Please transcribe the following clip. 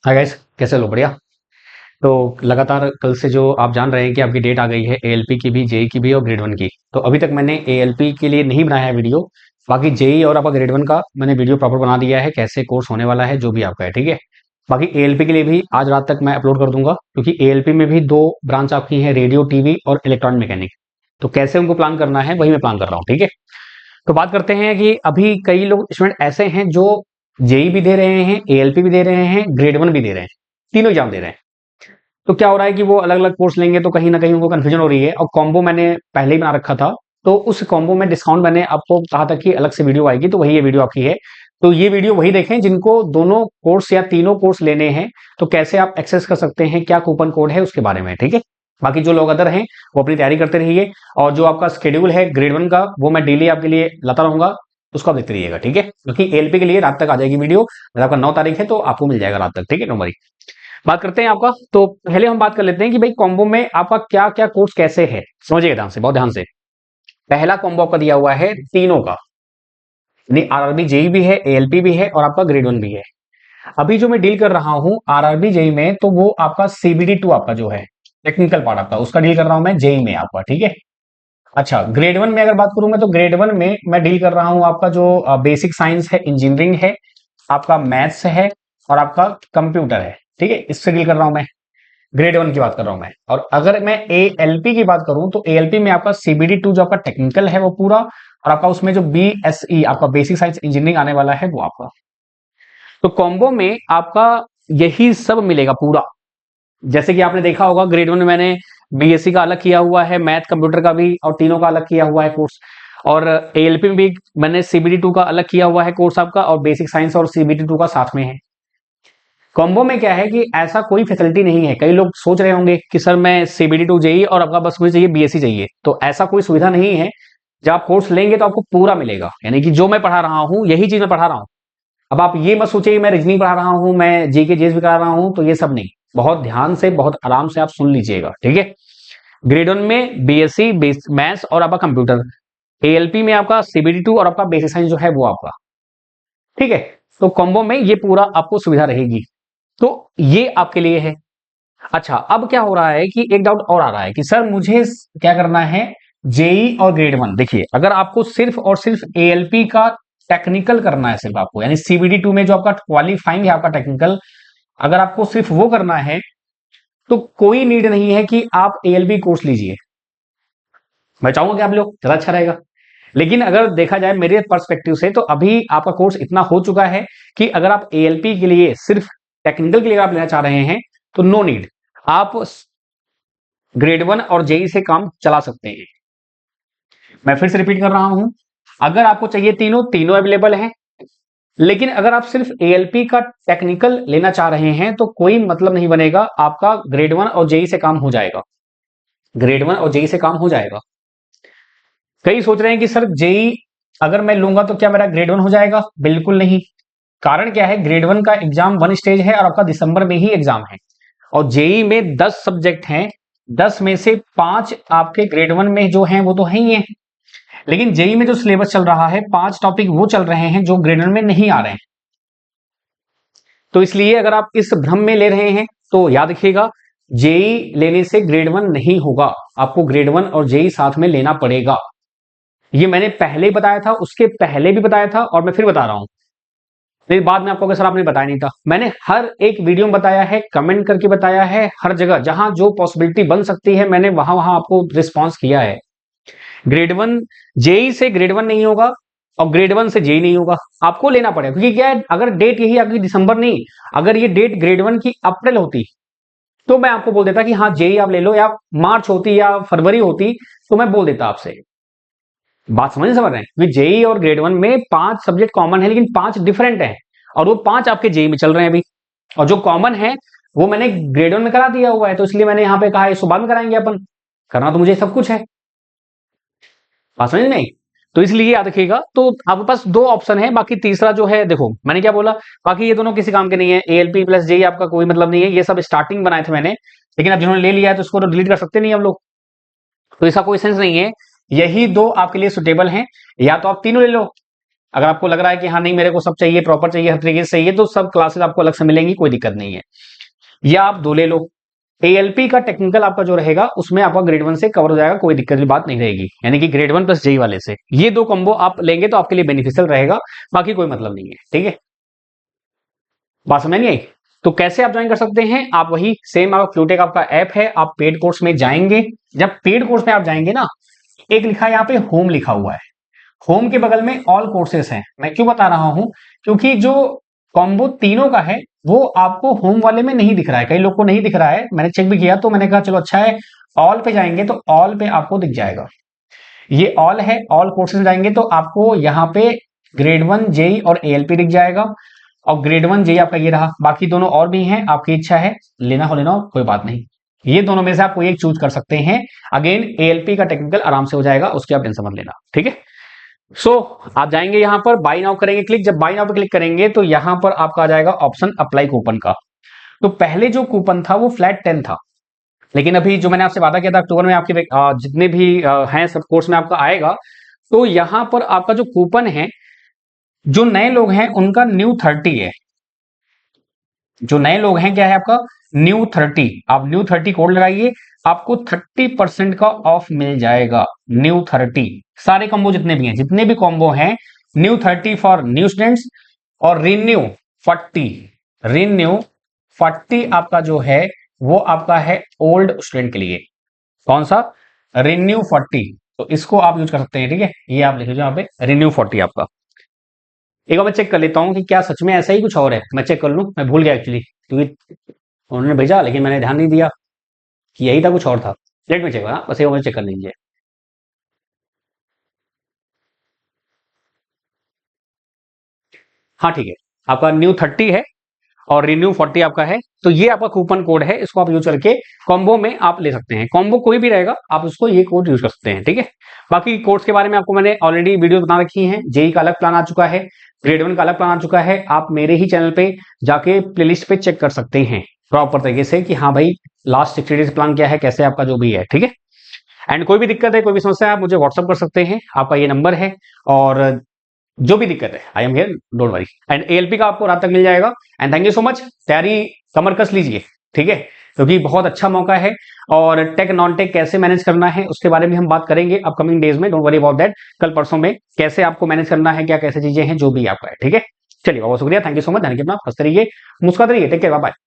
Hi guys, कैसे लो? बढ़िया। तो लगातार कल से जो आप जान रहे हैं कि आपकी डेट आ गई है एएलपी की भी, जेई की भी और ग्रेड वन की। तो अभी तक मैंने एएलपी के लिए नहीं बनाया है वीडियो। बाकी जेई और आपका ग्रेड वन का मैंने वीडियो प्रॉपर बना दिया है, कैसे कोर्स होने वाला है, जो भी आपका है, ठीक है। बाकी एएलपी के लिए भी आज रात तक मैं अपलोड कर दूंगा, क्योंकि एएलपी में भी दो ब्रांच आपकी है, रेडियो टीवी और इलेक्ट्रॉनिक मैकेनिक। तो कैसे उनको प्लान करना है वही मैं प्लान कर रहा हूँ, ठीक है। तो बात करते हैं कि अभी कई लोग स्टूडेंट ऐसे हैं जो जेई भी दे रहे हैं, एएलपी भी दे रहे हैं, ग्रेड वन भी दे रहे हैं, तीनों एग्जाम दे रहे हैं। तो क्या हो रहा है कि वो अलग अलग कोर्स लेंगे तो कहीं ना कहीं उनको कंफ्यूजन हो रही है, और कॉम्बो मैंने पहले ही बना रखा था। तो उस कॉम्बो में डिस्काउंट मैंने आपको कहा था कि अलग से वीडियो आएगी, तो वही ये वीडियो आपकी है। तो ये वीडियो वही देखें जिनको दोनों कोर्स या तीनों कोर्स लेने हैं। तो कैसे आप एक्सेस कर सकते हैं, क्या कूपन कोड है, उसके बारे में, ठीक है। बाकी जो लोग अदर हैं वो अपनी तैयारी करते रहिए। और जो आपका शेड्यूल है ग्रेड वन का, वो मैं डेली आपके लिए लाता रहूंगा, उसको आप देखते रहिएगा, ठीक है। क्योंकि एएलपी के लिए रात तक आ जाएगी वीडियो। अगर आपका 9 तारीख है तो आपको मिल जाएगा रात तक, ठीक है, नो वरी। बात करते हैं आपका। तो पहले हम बात कर लेते हैं कि भाई कॉम्बो में आपका क्या क्या कोर्स कैसे है। समझिएगा ध्यान से, बहुत ध्यान से। पहला कॉम्बो आपका दिया हुआ है तीनों का, यानी आरआरबी जेई भी है, एएलपी भी है और आपका ग्रेड वन भी है। अभी जो मैं डील कर रहा हूं आरआरबी जेई में, तो वो आपका सीबीडी टू आपका जो है टेक्निकल पार्ट आपका, उसका डील कर रहा हूं मैं जेई में आपका, ठीक है। अच्छा, ग्रेड वन में अगर बात करूं मैं, तो ग्रेड वन में मैं डील कर रहा हूं आपका जो बेसिक साइंस है, इंजीनियरिंग है, आपका मैथ्स है और आपका कंप्यूटर है, ठीक है। इससे डील कर रहा हूं मैं, ग्रेड वन की बात कर रहा हूं मैं। और अगर मैं एएलपी की बात करूं, तो एएलपी में आपका सीबीडी टू जो आपका टेक्निकल है वो पूरा, और आपका उसमें जो बीएसई आपका बेसिक साइंस इंजीनियरिंग आने वाला है वो आपका। तो कॉम्बो में आपका यही सब मिलेगा पूरा। जैसे कि आपने देखा होगा ग्रेड वन में मैंने बीएससी का अलग किया हुआ है, मैथ कंप्यूटर का भी, और तीनों का अलग किया हुआ है कोर्स। और एएलपी में भी मैंने सीबीडी टू का अलग किया हुआ है कोर्स आपका, और बेसिक साइंस और सीबीडी टू का साथ में है। कॉम्बो में क्या है कि ऐसा कोई फैसिलिटी नहीं है। कई लोग सोच रहे होंगे कि सर मैं सीबीडी टू चाहिए और आपका बस मुझे चाहिए बीएससी चाहिए, तो ऐसा कोई सुविधा नहीं है। जब आप कोर्स लेंगे तो आपको पूरा मिलेगा, यानी कि जो मैं पढ़ा रहा हूं यही चीज मैं पढ़ा रहा हूं। अब आप ये मत सोचिए मैं रीजनिंग पढ़ा रहा हूं, मैं जीके जेस भी करा रहा हूं, तो ये सब नहीं। बहुत ध्यान से, बहुत आराम से आप सुन लीजिएगा, ठीक है। ग्रेड वन में बीएससी मैथ्स और आपका कंप्यूटर, एएलपी में आपका सीबीडी टू और आपका बेसिक साइंस जो है वो आपका, ठीक है। तो कॉम्बो में ये पूरा आपको सुविधा रहेगी। तो ये आपके लिए है। अच्छा, अब क्या हो रहा है कि एक डाउट और आ रहा है कि सर मुझे क्या करना है, जेई और ग्रेड वन। देखिए, अगर आपको सिर्फ और सिर्फ एएलपी का टेक्निकल करना है, सिर्फ आपको, यानी सीबीडी टू में जो आपका क्वालिफाइंग है आपका टेक्निकल, अगर आपको सिर्फ वो करना है, तो कोई नीड नहीं है कि आप एएलपी कोर्स लीजिए। मैं चाहूंगा कि आप लोग ज्यादा अच्छा रहेगा। लेकिन अगर देखा जाए मेरे पर्सपेक्टिव से, तो अभी आपका कोर्स इतना हो चुका है कि अगर आप एएलपी के लिए सिर्फ टेक्निकल के लिए आप लेना चाह रहे हैं, तो नो नीड, आप ग्रेड वन और जेई से काम चला सकते हैं। मैं फिर से रिपीट कर रहा हूं, अगर आपको चाहिए तीनों, तीनों अवेलेबल हैं। लेकिन अगर आप सिर्फ एएलपी का टेक्निकल लेना चाह रहे हैं, तो कोई मतलब नहीं बनेगा, आपका ग्रेड वन और जेई से काम हो जाएगा। ग्रेड वन और जेई से काम हो जाएगा। कई सोच रहे हैं कि सर जेई अगर मैं लूंगा तो क्या मेरा ग्रेड वन हो जाएगा? बिल्कुल नहीं। कारण क्या है, ग्रेड वन का एग्जाम वन स्टेज है और आपका दिसंबर में ही एग्जाम है। और जेई में 10 सब्जेक्ट हैं, 10 में से 5 आपके ग्रेड वन में जो हैं वो तो है ही है। लेकिन जेई में जो सिलेबस चल रहा है, 5 टॉपिक वो चल रहे हैं जो ग्रेड वन में नहीं आ रहे हैं। तो इसलिए अगर आप इस भ्रम में ले रहे हैं, तो याद रखिएगा, जेई लेने से ग्रेड वन नहीं होगा, आपको ग्रेड वन और जेई साथ में लेना पड़ेगा। ये मैंने पहले ही बताया था, उसके पहले भी बताया था, और मैं फिर बता रहा हूं। फिर बाद में आपको सर आपने बताया नहीं था, मैंने हर एक वीडियो में बताया है, कमेंट करके बताया है, हर जगह जहां जो पॉसिबिलिटी बन सकती है मैंने वहां वहां आपको रिस्पॉन्स किया है। ग्रेड वन जेई से ग्रेड वन नहीं होगा, और ग्रेड वन से जेई नहीं होगा, आपको लेना पड़ेगा। क्योंकि क्या है, अगर डेट यही आपकी दिसंबर नहीं, अगर ये डेट ग्रेड वन की अप्रैल होती, तो मैं आपको बोल देता कि हाँ जेई आप ले लो, या मार्च होती या फरवरी होती, तो मैं बोल देता आपसे। बात समझ रहे हैं? क्योंकि जेई और ग्रेड वन में 5 सब्जेक्ट कॉमन है, लेकिन 5 डिफरेंट हैं, और वो 5 आपके जेई में चल रहे हैं अभी। और जो कॉमन है वो मैंने ग्रेड वन में करा दिया हुआ है, तो इसलिए मैंने यहां पे कहा इस बाद में कराएंगे अपन। करना तो मुझे सब कुछ है। बात समझ नहीं? तो इसलिए याद रखिएगा, तो आपके पास 2 ऑप्शन है, बाकी तीसरा जो है, देखो मैंने क्या बोला, बाकी ये दोनों किसी काम के नहीं है। एएलपी प्लस जेई आपका कोई मतलब नहीं है, ये सब स्टार्टिंग बनाए थे मैंने, लेकिन अब जिन्होंने ले लिया है तो उसको तो डिलीट कर सकते नहीं हम लोग, तो इसका कोई सेंस नहीं है। यही 2 आपके लिए सुटेबल हैं, या तो आप तीनों ले लो। अगर आपको लग रहा है कि हाँ नहीं मेरे को सब चाहिए, प्रॉपर चाहिए, हर तरीके से चाहिए, तो सब क्लासेस आपको अलग से मिलेंगी, कोई दिक्कत नहीं है। या आप दो ले लो। एएलपी का टेक्निकल आपका जो रहेगा उसमें आपका ग्रेड 1 से कवर हो जाएगा, कोई दिक्कत की बात नहीं रहेगी, यानी कि ग्रेड 1 प्लस जेई वाले से ये दो कॉम्बो आप लेंगे तो आपके लिए बेनिफिशियल रहेगा, बाकी कोई मतलब नहीं है। ठीक है, बात समझ नहीं आई? तो कैसे आप ज्वाइन कर सकते हैं, आप वही सेम आपका क्यूटेक आपका ऐप है, आप पेड कोर्स में जाएंगे। जब पेड कोर्स में आप जाएंगे ना, एक लिखा है यहाँ पे होम लिखा हुआ है, होम के बगल में ऑल कोर्सेस हैं। मैं क्यों बता रहा हूं, क्योंकि जो कॉम्बो तीनों का है वो आपको होम वाले में नहीं दिख रहा है, कई लोग को नहीं दिख रहा है, मैंने चेक भी किया, तो मैंने कहा चलो अच्छा है, ऑल पे जाएंगे तो ऑल पे आपको दिख जाएगा। ये ऑल है, ऑल कोर्सेज जाएंगे तो आपको यहाँ पे ग्रेड 1 जेई और एएलपी दिख जाएगा, और ग्रेड 1 जेई आपका ये रहा, बाकी दोनों और भी हैं, आपकी इच्छा है लेना हो लेना हो, कोई बात नहीं, ये दोनों में से आप कोई एक चूज कर सकते हैं। अगेन एएलपी का टेक्निकल आराम से हो जाएगा, उसकी आप टेंशन मत लेना। ठीक है, आप जाएंगे यहां पर बाई नाउ करेंगे क्लिक, जब बाई नाउ पे क्लिक करेंगे तो यहां पर आपका आ जाएगा ऑप्शन अप्लाई कूपन का। तो पहले जो कूपन था वो फ्लैट 10 था, लेकिन अभी जो मैंने आपसे वादा किया था अक्टूबर में आपके जितने भी हैं सब कोर्स में आपका आएगा, तो यहां पर आपका जो कूपन है, जो नए लोग हैं उनका न्यू 30 है। जो नए लोग हैं क्या है आपका न्यू 30, आप न्यू 30 कोड लगाइए, आपको 30% का ऑफ मिल जाएगा। न्यू 30 सारे कॉम्बो जितने भी हैं, जितने भी कॉम्बो हैं, न्यू 30 फॉर न्यू स्टूडेंट्स, और रिन्यू 40, रिन्यू 40 आपका जो है वो आपका है ओल्ड स्टूडेंट के लिए। कौन सा? रिन्यू 40, तो इसको आप यूज कर सकते हैं। ठीक है, ये आप लिख लीजिए यहाँ पे रिन्यू 40 आपका। एक बार मैं चेक कर लेता हूँ कि क्या सच में ऐसा ही कुछ और है, मैं चेक कर लूँ, मैं भूल गया एक्चुअली, क्योंकि उन्होंने भेजा लेकिन मैंने ध्यान नहीं दिया कि यही था, कुछ और था। लेट में चेक करा, बस एक बार चेक कर लीजिए। हाँ ठीक है, आपका न्यू 30 है और रिन्यू 40 आपका है, तो ये आपका कूपन कोड है, इसको आप यूज करके कॉम्बो में आप ले सकते हैं। कॉम्बो कोई भी रहेगा, आप उसको ये कोड यूज कर सकते हैं। ठीक है, बाकी कोर्स के बारे में आपको मैंने ऑलरेडी वीडियो बता रखी है, जेई का अलग प्लान आ चुका है, ग्रेड 1 का अलग प्लान आ चुका है, आप मेरे ही चैनल पे जाके प्लेलिस्ट पे चेक कर सकते हैं प्रॉपर तरीके से कि हाँ भाई लास्ट 60 डेज प्लान क्या है, कैसे आपका जो भी है। ठीक है, एंड कोई भी दिक्कत है, कोई भी समस्या है, आप मुझे व्हाट्सअप कर सकते हैं, आपका ये नंबर है, और जो भी दिक्कत है I am here, don't worry. And ALP का आपको रात तक मिल जाएगा। And thank you so much, तैयारी कमर कस लीजिए। ठीक है, क्योंकि बहुत अच्छा मौका है, और टेक नॉन टेक कैसे मैनेज करना है उसके बारे में हम बात करेंगे अपकमिंग डेज में, डोंट वरी अबाउट दैट। कल परसों में कैसे आपको मैनेज करना है, क्या कैसे चीजें हैं, जो भी आपका है। ठीक है, चलिए बहुत शुक्रिया, थैंक यू सो मच, ध्यान रखिए अपना, हंसते रहिए, मुस्कुराते रहिए, टेक केयर, बाय बाय।